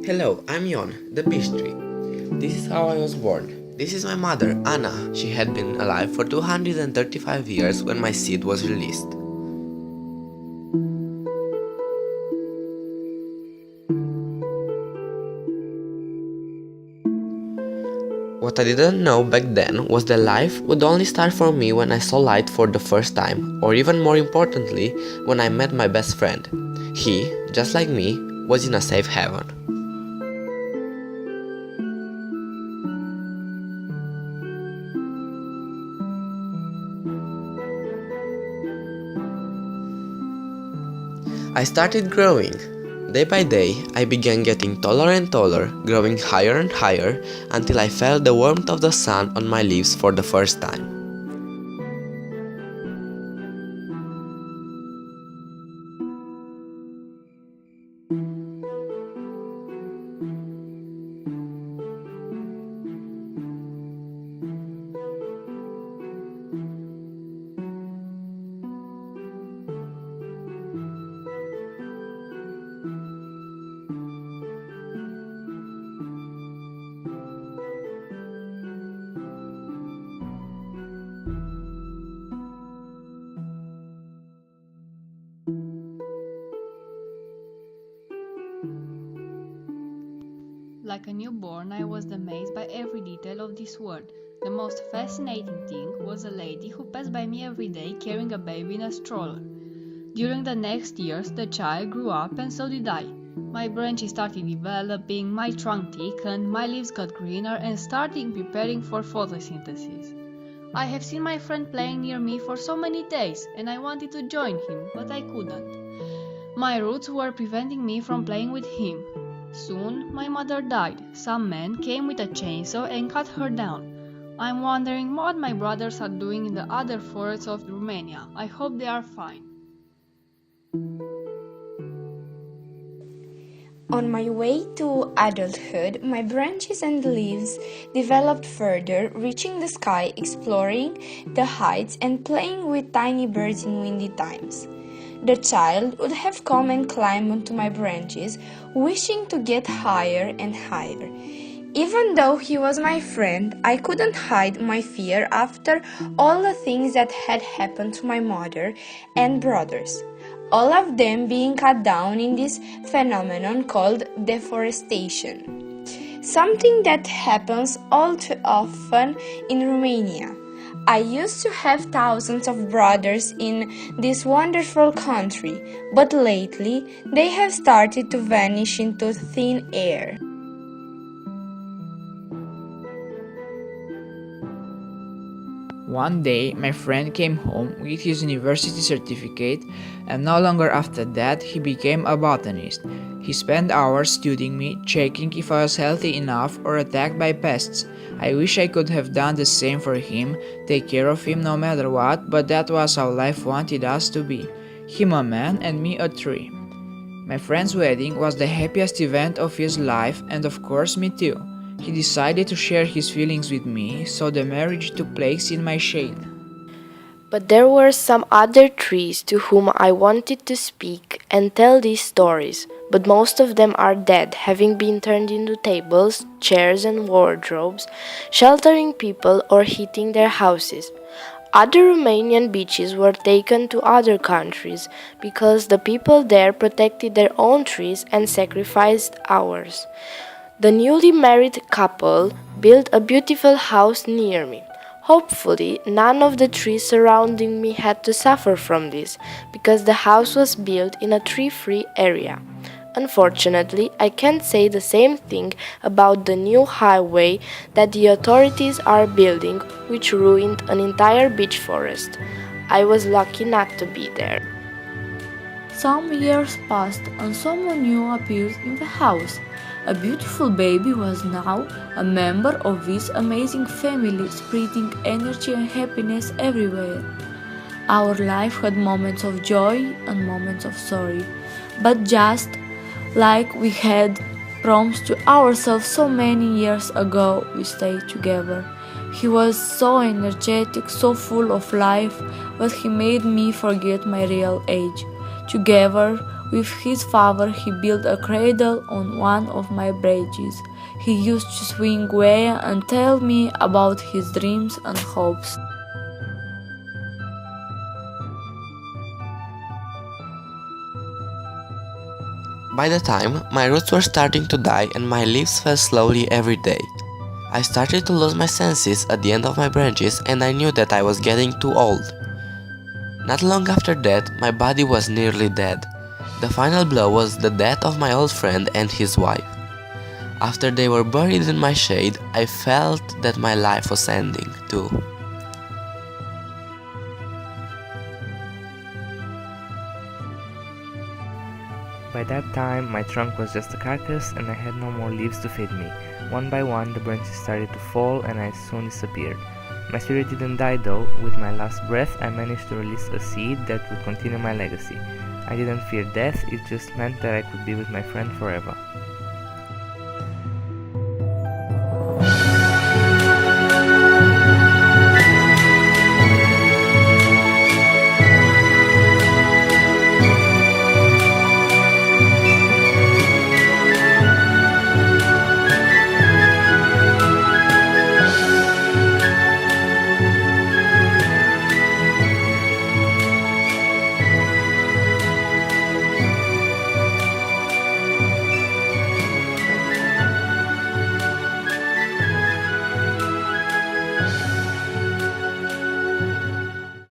Hello, I'm Yon, the beech tree. This is how I was born. This is my mother, Anna. She had been alive for 235 years when my seed was released. What I didn't know back then was that life would only start for me when I saw light for the first time, or even more importantly, when I met my best friend. He, just like me, was in a safe haven. I started growing. Day by day, I began getting taller and taller, growing higher and higher, until I felt the warmth of the sun on my leaves for the first time. Like a newborn, I was amazed by every detail of this world. The most fascinating thing was a lady who passed by me every day carrying a baby in a stroller. During the next years, the child grew up and so did I. My branches started developing, my trunk thickened, my leaves got greener and started preparing for photosynthesis. I have seen my friend playing near me for so many days and I wanted to join him, but I couldn't. My roots were preventing me from playing with him. Soon, my mother died. Some man came with a chainsaw and cut her down. I'm wondering what my brothers are doing in the other forests of Romania. I hope they are fine. On my way to adulthood, my branches and leaves developed further, reaching the sky, exploring the heights, and playing with tiny birds in windy times. The child would have come and climbed onto my branches, wishing to get higher and higher. Even though he was my friend, I couldn't hide my fear after all the things that had happened to my mother and brothers, all of them being cut down in this phenomenon called deforestation. Something that happens all too often in Romania. I used to have thousands of brothers in this wonderful country, but lately they have started to vanish into thin air. One day, my friend came home with his university certificate, and no longer after that, he became a botanist. He spent hours studying me, checking if I was healthy enough or attacked by pests. I wish I could have done the same for him, take care of him no matter what, but that was how life wanted us to be. Him a man and me a tree. My friend's wedding was the happiest event of his life, and of course me too. He decided to share his feelings with me, so the marriage took place in my shade. But there were some other trees to whom I wanted to speak and tell these stories, but most of them are dead, having been turned into tables, chairs, and wardrobes, sheltering people or heating their houses. Other Romanian beaches were taken to other countries because the people there protected their own trees and sacrificed ours. The newly married couple built a beautiful house near me. Hopefully, none of the trees surrounding me had to suffer from this, because the house was built in a tree-free area. Unfortunately, I can't say the same thing about the new highway that the authorities are building, which ruined an entire beech forest. I was lucky not to be there. Some years passed and someone new appeared in the house. A beautiful baby was now a member of this amazing family, spreading energy and happiness everywhere. Our life had moments of joy and moments of sorrow, but just like we had promised to ourselves so many years ago, we stayed together. He was so energetic, so full of life, but he made me forget my real age. Together, With his father, he built a cradle on one of my branches. He used to swing away and tell me about his dreams and hopes. By the time, my roots were starting to die and my leaves fell slowly every day. I started to lose my senses at the end of my branches and I knew that I was getting too old. Not long after that, my body was nearly dead. The final blow was the death of my old friend and his wife. After they were buried in my shade, I felt that my life was ending too. By that time, my trunk was just a carcass and I had no more leaves to feed me. One by one, the branches started to fall and I soon disappeared. My spirit didn't die though. With my last breath, I managed to release a seed that would continue my legacy. I didn't fear death, it just meant that I could be with my friend forever.